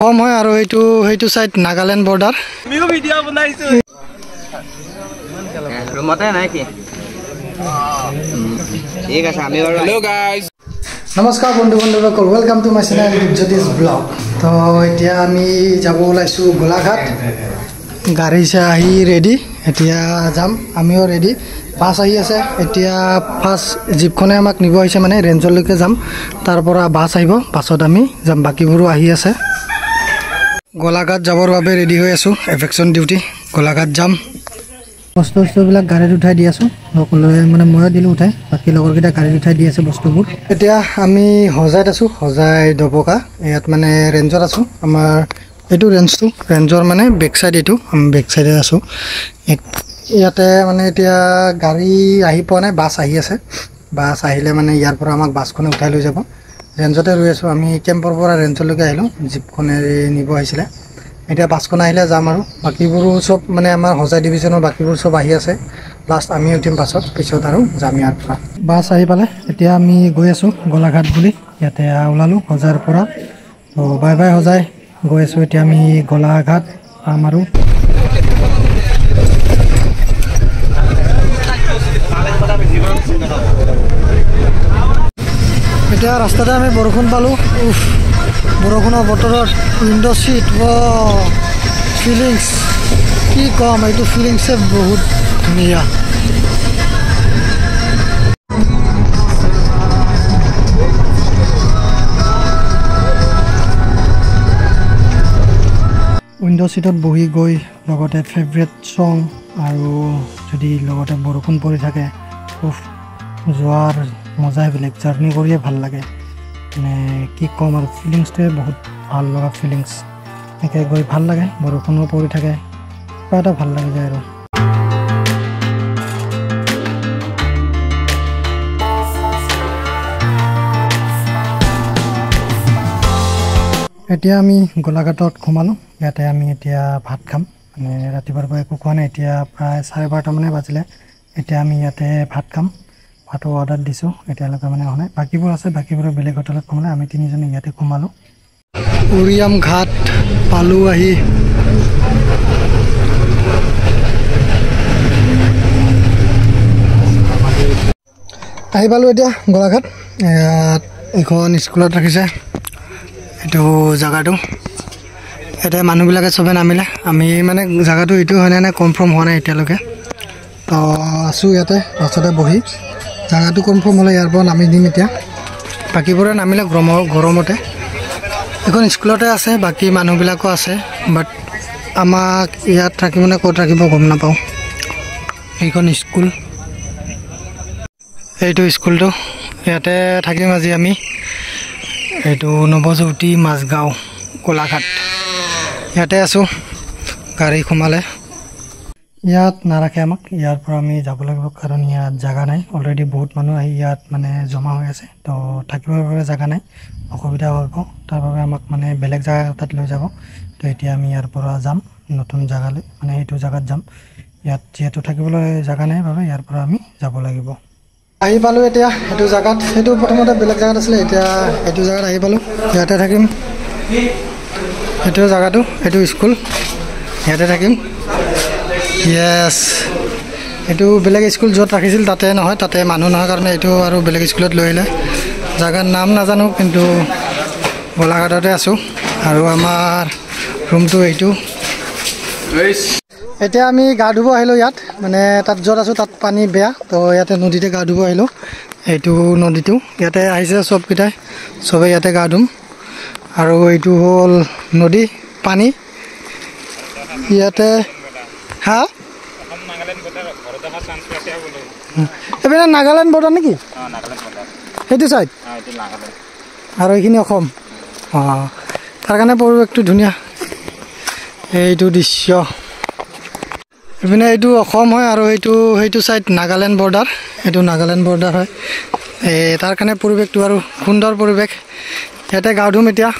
কম হয় আৰু সেইটো সাইড নাগাল্যান্ড বৰ্ডাৰ আমিও ভিডিও বনাইছো ৰুমতে নাই কি ঠিক আছে আমি বাৰু হেল্ল গাইস নমস্কাৰ বন্ধুসকল welcome to my channel Jyotish blog তো এতিয়া আমি যাব ওলাইছো গোলাঘাট গাড়ী আহি ৰেডি এতিয়া যাম আমিও ৰেডি বাছ আহি আছে এতিয়া ফাৰ্ষ্ট জিপখনে আমাক নিব আহিছে মানে ৰেঞ্জলৈকে যাম তাৰ পৰা বাছ আহিব বাছত আমি যাম বাকিবোৰো আহি আছে গোলাঘাট যাবৰ বাবে ৰেডি হৈ আছো এফেকশন ডিউটি গোলাঘাট যাম বস্তুবিলাক গাড়ীত উঠাই দি আছো সকলোৱে মানে ময়ো দিলো উঠাই বাকি লগৰকেইটা গাড়ীত উঠাই দি আছে বস্তুবোৰ এতিয়া আমি হজাইত আছো হজাই দবকা ইয়াত মানে ৰেঞ্জত আছো আমাৰ এইটো ৰেঞ্জৰ মানে বেক সাইড এইটো আমি বেক সাইডে আছো ইয়াতে মানে এতিয়া গাড়ী আহি পোৱা নাই বাছ আহি আছে বাছ আহিলে মানে ইয়াৰ পৰা আমাক বাছখনে উঠাই লৈ যাব ৰেঞ্জতে ৰৈ আছো আমি কেম্পৰ পৰা ৰেঞ্জলৈকে আহিলো জিপখনে নিব আহিছিলে এতিয়া বাছখন আহিলে যাম আৰু বাকিবোৰো সব মানে আমাৰ হজাই ডিভিজনৰ বাকিবোৰ সব আহি আছে লাষ্ট আমি উঠিম বাছত পিছত আৰু যাম ইয়াৰ পৰা বাছ আহি পালে এতিয়া আমি গৈ আছো গোলাঘাট বুলি ইয়াতে ওলালো হজাৰ পৰা তো বাই বাই হজাই গৈ আছো এতিয়া আমি গোলাঘাট পাম আৰু এতিয়া ৰাস্তাতে আমি বৰষুণ পালো বৰষুণৰ বতৰত উইণ্ডো সিট ফিলিংছ কি কম এইটো ফিলিংছে বহুত ধুনীয়া উইণ্ডো সিটত বহি গৈ লগতে ফেভৰেট সং আৰু যদি লগতে বৰষুণ পৰি থাকে যোৱাৰ মজাই বেলেগ জাৰ্নি কৰিয়ে ভাল লাগে মানে কি কম আৰু ফিলিংছটোৱে বহুত ভাল লগা ফিলিংছ একে গৈ ভাল লাগে বৰষুণো পৰি থাকে কিবা এটা ভাল লাগি যায় আৰু এতিয়া আমি গোলাঘাটত সোমালোঁ ইয়াতে আমি এতিয়া ভাত খাম মানে ৰাতিপুৱাৰ পৰা একো খোৱা নাই এতিয়া প্ৰায় 12:30 মানে বাজিলে এতিয়া আমি ইয়াতে ভাত খাম ভাতো অৰ্ডাৰ দিছোঁ এতিয়ালৈকে মানে অহা নাই বাকিবোৰ আছে বাকিবোৰ বেলেগ হোটেলত সোমালে আমি তিনিজনে ইয়াতে সোমালোঁ উৰিয়াম ঘাট পালোঁ আহি পালোঁ এতিয়া গোলাঘাট এখন স্কুলত ৰাখিছে এইটো জেগাটো এতিয়া মানুহবিলাকে চবে নামিলে আমি মানে জেগাটো এইটো হয় নাই কনফাৰ্ম হোৱা নাই এতিয়ালৈকে তো আছোঁ ইয়াতে বাছতে বহি জেগাটো কনফাৰ্ম হ'লে ইয়াৰ পৰা নামি দিম এতিয়া বাকীবোৰে নামিলে গৰমতে এখন স্কুলতে আছে বাকী মানুহবিলাকো আছে বাট আমাক ইয়াত থাকি মানে ক'ত ৰাখিব গম নাপাওঁ এইখন স্কুল এইটো স্কুলটো ইয়াতে থাকিম আজি আমি এইটো নৱজ্যোতি মাজগাঁও গোলাঘাট ইয়াতে আছোঁ গাড়ী সোমালে ইয়াত নাৰাখে আমাক ইয়াৰ পৰা আমি যাব লাগিব কাৰণ ইয়াত জাগা নাই অলৰেডি বহুত মানুহ আহি ইয়াত মানে জমা হৈ আছে তো থাকিবৰ বাবে জাগা নাই অসুবিধা হ'ব তাৰ বাবে আমাক মানে বেলেগ জাগা এটাত লৈ যাব তো এতিয়া আমি ইয়াৰ পৰা যাম নতুন জাগালৈ মানে এইটো জাগাত যাম ইয়াত যিহেতু থাকিবলৈ জাগা নাই বাবে ইয়াৰ পৰা আমি যাব লাগিব আহি পালোঁ এতিয়া এইটো জাগাত সেইটো প্ৰথমতে বেলেগ জাগাত আছিলে এতিয়া এইটো জাগাত আহি পালোঁ ইয়াতে থাকিম এইটো জাগাটো এইটো স্কুল ইয়াতে থাকিম ইয়েছ এইটো বেলেগ স্কুল য'ত ৰাখিছিল তাতে নহয় তাতে মানুহ নহয় কাৰণে এইটো আৰু বেলেগ স্কুলত লৈ আহিলে জাগাৰ নাম নাজানো কিন্তু গোলাঘাটতে আছোঁ আৰু আমাৰ ৰুমটো এইটো এতিয়া আমি গা ধুব আহিলোঁ ইয়াত মানে তাত য'ত আছোঁ তাত পানী বেয়া তো ইয়াতে নদীতে গা ধুব আহিলোঁ এইটো নদীটো ইয়াতে আহিছে চবকেইটাই চবে ইয়াতে গা ধুম আৰু এইটো হ'ল নদী পানী ইয়াতে হা এইপিনে নাগালেণ্ড বৰ্ডাৰ নেকি সেইটো চাইড আৰু এইখিনি অসম অঁ তাৰ কাৰণে পৰিৱেশটো ধুনীয়া এইটো দৃশ্য এইপিনে এইটো অসম হয় আৰু সেইটো চাইড নাগালেণ্ড বৰ্ডাৰ এইটো নাগালেণ্ড বৰ্ডাৰ হয় তাৰ কাৰণে পৰিৱেশটো আৰু সুন্দৰ পৰিৱেশ ইয়াতে গা ধুম এতিয়া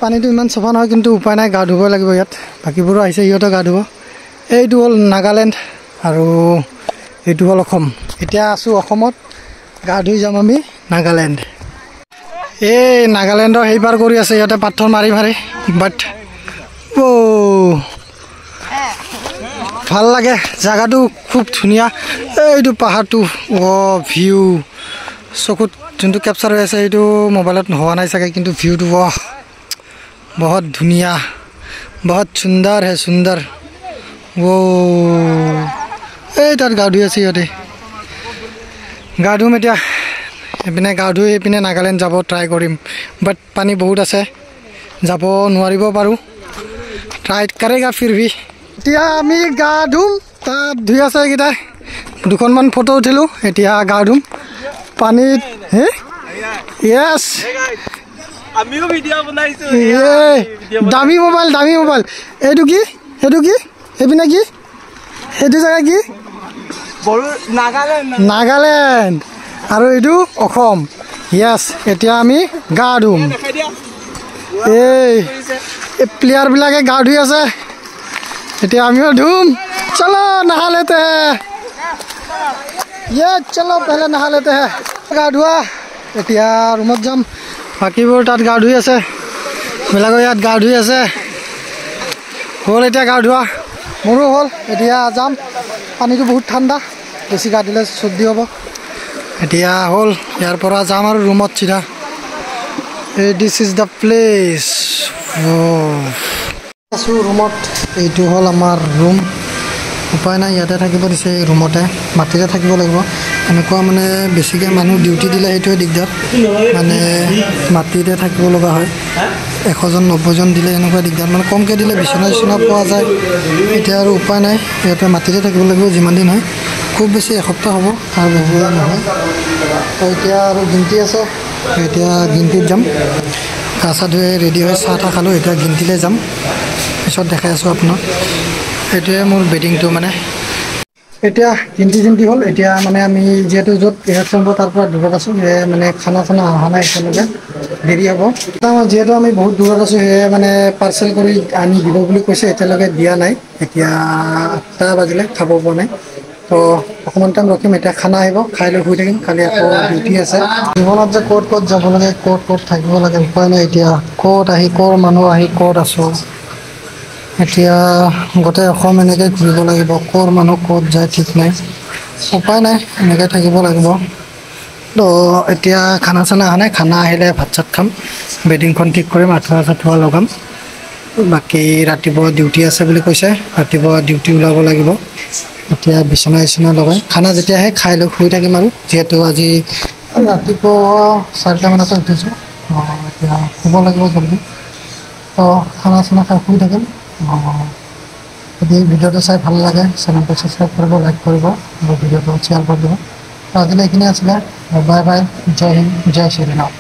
পানীটো ইমান চফা নহয় কিন্তু উপায় নাই গা ধুব লাগিব ইয়াত বাকীবোৰো আহিছে সিহঁতে গা ধুব এইটো হ'ল নাগালেণ্ড আৰু এইটো হ'ল অসম এতিয়া আছোঁ অসমত গা ধুই যাম আমি নাগালেণ্ড এই নাগালেণ্ডৰ সেইপাৰ কৰি আছে ইয়াতে পাথৰ মাৰি মাৰি বাট ভাল লাগে জায়গাটো খুব ধুনীয়া এইটো পাহাৰটো ভিউ চকুত যোনটো কেপচাৰ হৈ আছে এইটো মোবাইলত হোৱা নাই চাগে কিন্তু ভিউটো বহুত ধুনীয়া বহুত সুন্দৰ হে সুন্দৰ এই তাত গা ধুই আছে ইহঁতে গা ধুম এতিয়া এইপিনে গা ধুই এইপিনে নাগালেণ্ড যাব ট্ৰাই কৰিম বাট পানী বহুত আছে যাব নোৱাৰিব পাৰোঁ ট্ৰাই কৰেগা ফিৰ ভি এতিয়া আমি গা ধুম তাত ধুই আছে এইকেইটাই দুখনমান ফটো উঠিলোঁ এতিয়া গা ধুম পানীত হে য়েছ আমিও ভিডিঅ' বনাইছো দামী মোবাইল এইটো কি এইপিনে কি সেইটো জেগা কি নাগালেণ্ড আৰু এইটো অসম য়েছ এতিয়া আমি গা ধুম এই প্লেয়াৰবিলাকে গা ধুই আছে এতিয়া আমিও ধুম চলো নহা লেতে হে চলো পেহলে নহা লেতে হে গা ধোৱা এতিয়া ৰুমত যাম বাকীবোৰ তাত গা ধুই আছে বেলেগৰ ইয়াত গা ধুই আছে হ'ল এতিয়া গা ধোৱা মোৰো হ'ল এতিয়া যাম পানীটো বহুত ঠাণ্ডা বেছি গা দিলে চৰ্দি হ'ব এতিয়া হ'ল ইয়াৰ পৰা যাম আৰু ৰুমত চিধা দিছ ইজ দ্য প্লেচ আছোঁ ৰুমত এইটো হ'ল আমাৰ ৰুম উপায় নাই ইয়াতে থাকিব দিছে এই ৰুমতে মাটিতে থাকিব লাগিব এনেকুৱা মানে বেছিকৈ মানুহ ডিউটি দিলে সেইটোৱে দিগদাৰ মানে মাটিতে থাকিব লগা হয় 100জন 90জন দিলে এনেকুৱা দিগদাৰ মানে কমকৈ দিলে বিচনা পোৱা যায় এতিয়া আৰু উপায় নাই ইয়াতে মাটিতে থাকিব লাগিব যিমান দিন হয় খুব বেছি এসপ্তাহ হ'ব আৰু বেছি নহয় তো এতিয়া আৰু গিনতি আছে এতিয়া গিনতিত যাম গা চা ধুই ৰেডি হৈ চাহ তাহ খালোঁ এতিয়া গিনতিলৈ যাম পিছত দেখাই আছোঁ আপোনাক এইটোৱে মোৰ বেডিংটো মানে এতিয়া গিনতি হ'ল এতিয়া মানে আমি যিহেতু য'ত ৰিহাৰ্চেল হ'ব তাৰ পৰা দূৰত আছোঁ সেয়ে মানে খানা চানা অহা নাই একেলগে দেৰি হ'ব যিহেতু আমি বহুত দূৰত আছোঁ সেয়ে মানে পাৰ্চেল কৰি আনি দিব বুলি কৈছে এতিয়ালৈকে দিয়া নাই এতিয়া 8টা বাজিলে খাব পৰা নাই তো অকণমান টাইম ৰখিম এতিয়া খানা আহিব খাই লৈ শুই থাকিম কালি আকৌ ডিউটি আছে জীৱনত যে ক'ত যাব লাগে ক'ত থাকিব লাগে উপায় নাই এতিয়া ক'ত আহি ক'ৰ মানুহ আহি ক'ত আছোঁ এতিয়া গোটেই অসম এনেকৈ ঘূৰিব লাগিব ক'ৰ মানুহ ক'ত যায় ঠিক নাই উপায় নাই এনেকৈ থাকিব লাগিব তো এতিয়া খানা চানা অহা নাই খানা আহিলে ভাত চাত খাম বেডিংখন ঠিক কৰিম আঁঠুৱা লগাম বাকী ৰাতিপুৱা ডিউটি আছে বুলি কৈছে ৰাতিপুৱা ডিউটি ওলাব লাগিব এতিয়া বিচনা লগাই খানা যেতিয়া আহে খাই লৈ শুই থাকিম আৰু যিহেতু আজি ৰাতিপুৱা 4টা মানতে উঠিছোঁ এতিয়া শুব লাগিব জলদি তো খানা চানা খাই শুই থাকিম যদি ভিডিঅ'টো চাই ভাল লাগে চেনেলটো ছাবস্ক্ৰাইব কৰিব লাইক কৰিব আৰু ভিডিঅ'টো শ্বেয়াৰ কৰি দিব আজিলৈ এইখিনি আছিলে বাই বাই জয় হিন্দ জয় শ্ৰীৰাম